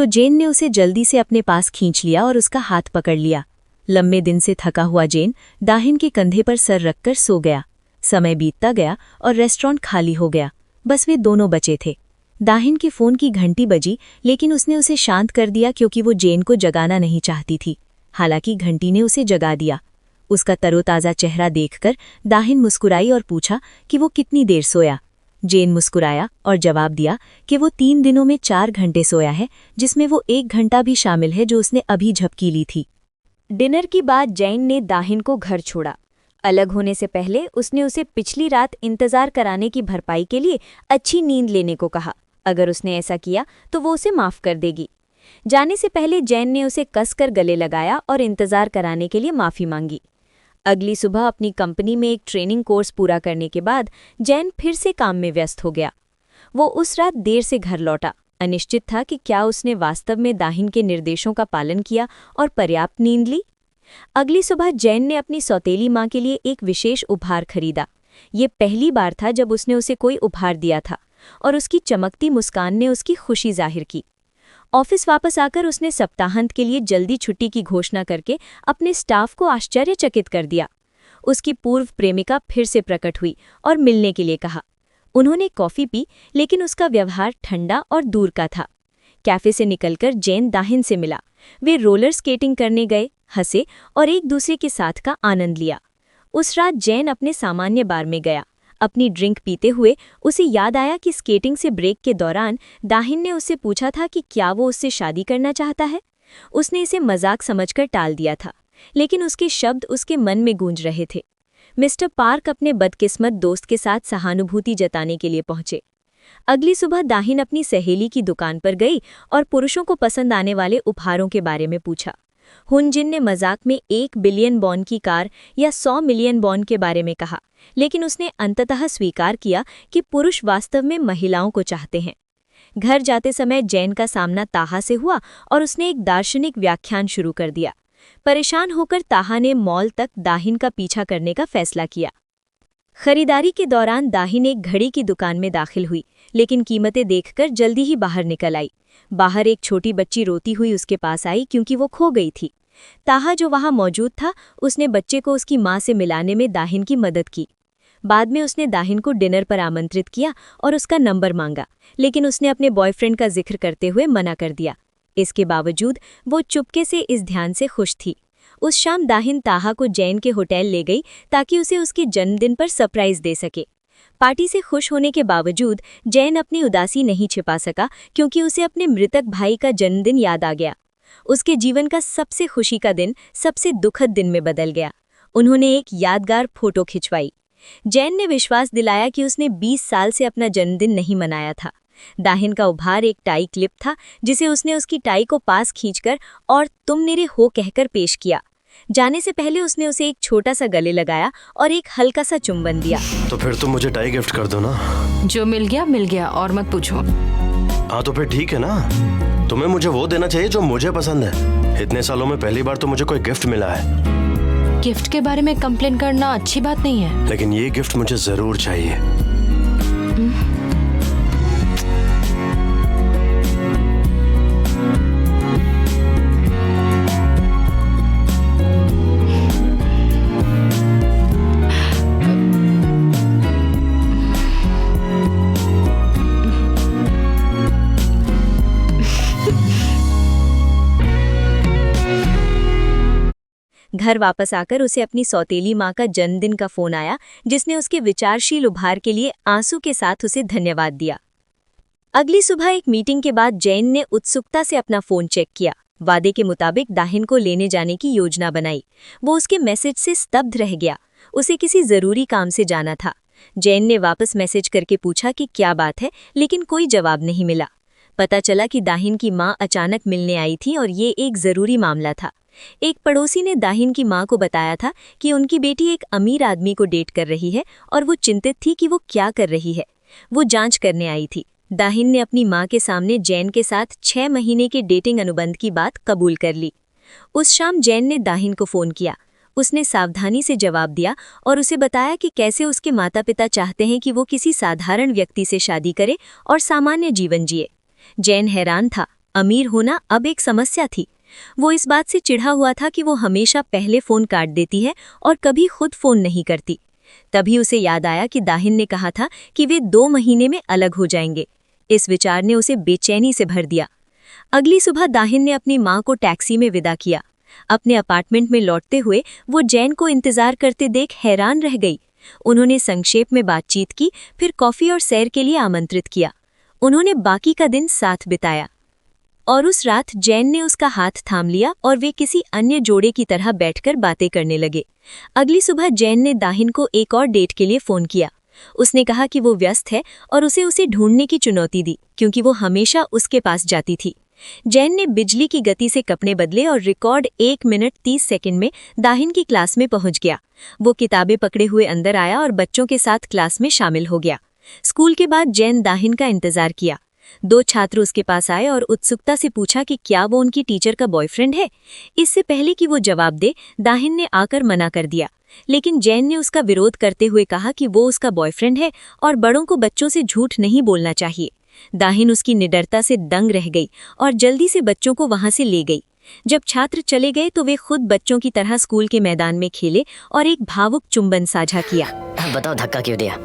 तो जेन ने उसे जल्दी से अपने पास खींच लिया और उसका हाथ पकड़ लिया। लंबे दिन से थका हुआ जेन दाहिन के कंधे पर सर रखकर सो गया। समय बीतता गया और रेस्टोरेंट खाली हो गया। बस वे दोनों बचे थे। दाहिन के फोन की घंटी बजी, लेकिन उसने उसे शांत कर दिया क्योंकि वो जेन को जगाना नहीं चाहती थी। हालांकि घंटी ने उसे जगा दिया। उसका तरोताज़ा चेहरा देखकर दाहिन मुस्कुराई और पूछा कि वो कितनी देर सोया। जेन मुस्कुराया और जवाब दिया कि वो 3 दिनों में 4 घंटे सोया है, जिसमें वो 1 घंटा भी शामिल है जो उसने अभी झपकी ली थी। डिनर की बाद जेन ने दाहिन को घर छोड़ा। अलग होने से पहले उसने उसे पिछली रात इंतजार कराने की भरपाई के लिए अच्छी नींद लेने को कहा। अगर उसने ऐसा किया तो वो उसे माफ कर देगी। जाने से पहले जेन ने उसे कसकर गले लगाया और इंतजार कराने के लिए माफी मांगी। अगली सुबह अपनी कंपनी में एक ट्रेनिंग कोर्स पूरा करने के बाद जेन फिर से काम में व्यस्त हो गया। वो उस रात देर से घर लौटा। अनिश्चित था कि क्या उसने वास्तव में दाहिन के निर्देशों का पालन किया और पर्याप्त नींद ली। अगली सुबह जेन ने अपनी सौतेली माँ के लिए एक विशेष उपहार खरीदा। ये पहली बार था जब उसने उसे कोई उपहार दिया था और उसकी चमकती मुस्कान ने उसकी खुशी जाहिर की। ऑफिस वापस आकर उसने सप्ताहांत के लिए जल्दी छुट्टी की घोषणा करके अपने स्टाफ को आश्चर्यचकित कर दिया। उसकी पूर्व प्रेमिका फिर से प्रकट हुई और मिलने के लिए कहा। उन्होंने कॉफी पी, लेकिन उसका व्यवहार ठंडा और दूर का था। कैफे से निकलकर जेन दाहिन से मिला। वे रोलर स्केटिंग करने गए, हंसे और एक दूसरे के साथ का आनंद लिया। उस रात जेन अपने सामान्य बार में गया। अपनी ड्रिंक पीते हुए उसे याद आया कि स्केटिंग से ब्रेक के दौरान दाहिन ने उससे पूछा था कि क्या वो उससे शादी करना चाहता है। उसने इसे मजाक समझकर टाल दिया था, लेकिन उसके शब्द उसके मन में गूंज रहे थे। मिस्टर पार्क अपने बदकिस्मत दोस्त के साथ सहानुभूति जताने के लिए पहुंचे। अगली सुबह दाहिन अपनी सहेली की दुकान पर गई और पुरुषों को पसंद आने वाले उपहारों के बारे में पूछा। हुनजिन ने मजाक में 1 बिलियन वॉन की कार या 100 मिलियन वॉन के बारे में कहा, लेकिन उसने अंततः स्वीकार किया कि पुरुष वास्तव में महिलाओं को चाहते हैं। घर जाते समय जेन का सामना ताहा से हुआ और उसने एक दार्शनिक व्याख्यान शुरू कर दिया। परेशान होकर ताहा ने मॉल तक दाहिन का पीछा करने का फैसला किया। खरीदारी के दौरान दाहिन एक घड़ी की दुकान में दाखिल हुई, लेकिन कीमतें देखकर जल्दी ही बाहर निकल आई। बाहर एक छोटी बच्ची रोती हुई उसके पास आई क्योंकि वो खो गई थी। ताहा, जो वहां मौजूद था, उसने बच्चे को उसकी मां से मिलाने में दाहिन की मदद की। बाद में उसने दाहिन को डिनर पर आमंत्रित किया और उसका नंबर मांगा, लेकिन उसने अपने बॉयफ्रेंड का जिक्र करते हुए मना कर दिया। इसके बावजूद वो चुपके से इस ध्यान से खुश थी। उस शाम दाहिन ताहा को जेन के होटल ले गई ताकि उसे उसके जन्मदिन पर सरप्राइज दे सके। पार्टी से खुश होने के बावजूद जेन अपनी उदासी नहीं छिपा सका क्योंकि उसे अपने मृतक भाई का जन्मदिन याद आ गया। उसके जीवन का सबसे खुशी का दिन सबसे दुखद दिन में बदल गया। उन्होंने एक यादगार फोटो खिंचवाई। जेन ने विश्वास दिलाया कि उसने 20 साल से अपना जन्मदिन नहीं मनाया था। दाहिन का उपहार एक टाई क्लिप था, जिसे उसने उसकी टाई को पास खींचकर और तुम मेरे हो कहकर पेश किया। जाने से पहले उसने उसे एक छोटा सा गले लगाया और एक हल्का सा चुंबन दिया। तो फिर तुम मुझे टाई गिफ्ट कर दो ना। जो मिल गया और मत पूछो। हाँ तो फिर ठीक है ना, तुम्हें मुझे वो देना चाहिए जो मुझे पसंद है। इतने सालों में पहली बार तो मुझे कोई गिफ्ट मिला है। गिफ्ट के बारे में कंप्लेन करना अच्छी बात नहीं है, लेकिन ये गिफ्ट मुझे जरूर चाहिए। घर वापस आकर उसे अपनी सौतेली माँ का जन्मदिन का फोन आया, जिसने उसके विचारशील उपहार के लिए आंसू के साथ उसे धन्यवाद दिया। अगली सुबह एक मीटिंग के बाद जेन ने उत्सुकता से अपना फोन चेक किया। वादे के मुताबिक दाहिन को लेने जाने की योजना बनाई। वो उसके मैसेज से स्तब्ध रह गया। उसे किसी जरूरी काम से जाना था। जेन ने वापस मैसेज करके पूछा कि क्या बात है, लेकिन कोई जवाब नहीं मिला। पता चला कि दाहिन की माँ अचानक मिलने आई थी और ये एक जरूरी मामला था। एक पड़ोसी ने दाहिन की माँ को बताया था कि उनकी बेटी एक अमीर आदमी को डेट कर रही है और वो चिंतित थी कि वो क्या कर रही है। वो जांच करने आई थी। दाहिन ने अपनी माँ के सामने जेन के साथ 6 महीने के डेटिंग अनुबंध की बात कबूल कर ली। उस शाम जेन ने दाहिन को फोन किया। उसने सावधानी से जवाब दिया और उसे बताया कि कैसे उसके माता पिता चाहते हैं कि वो किसी साधारण व्यक्ति से शादी करे और सामान्य जीवन जिए। जेन हैरान था। अमीर होना अब एक समस्या थी। वो इस बात से चिढ़ा हुआ था कि वो हमेशा पहले फोन काट देती है और कभी खुद फोन नहीं करती। तभी उसे याद आया कि दाहिन ने कहा था कि वे 2 महीने में अलग हो जाएंगे। इस विचार ने उसे बेचैनी से भर दिया। अगली सुबह दाहिन ने अपनी माँ को टैक्सी में विदा किया। अपने अपार्टमेंट में लौटते हुए वो जैन को इंतजार करते देख हैरान रह गई। उन्होंने संक्षेप में बातचीत की, फिर कॉफी और सैर के लिए आमंत्रित किया। उन्होंने बाकी का दिन साथ बिताया और उस रात जैन ने उसका हाथ थाम लिया और वे किसी अन्य जोड़े की तरह बैठकर बातें करने लगे। अगली सुबह जैन ने दाहिन को एक और डेट के लिए फोन किया। उसने कहा कि वो व्यस्त है और उसे ढूंढने की चुनौती दी, क्योंकि वो हमेशा उसके पास जाती थी। जैन ने बिजली की गति से कपड़े बदले और रिकॉर्ड 1 मिनट 30 सेकंड में दाहिन की क्लास में पहुंच गया। वो किताबें पकड़े हुए अंदर आया और बच्चों के साथ क्लास में शामिल हो गया। स्कूल के बाद जैन दाहिन का इंतजार किया। 2 छात्र उसके पास आए और उत्सुकता से पूछा कि क्या वो उनकी टीचर का बॉयफ्रेंड है। इससे पहले कि वो जवाब दे, दाहिन ने आकर मना कर दिया, लेकिन जैन ने उसका विरोध करते हुए कहा कि वो उसका बॉयफ्रेंड है और बड़ों को बच्चों से झूठ नहीं बोलना चाहिए। दाहिन उसकी निडरता से दंग रह गई और जल्दी से बच्चों को वहां से ले गई। जब छात्र चले गए तो वे खुद बच्चों की तरह स्कूल के मैदान में खेले और एक भावुक चुंबन साझा किया। बताओ धक्का क्यों दिया?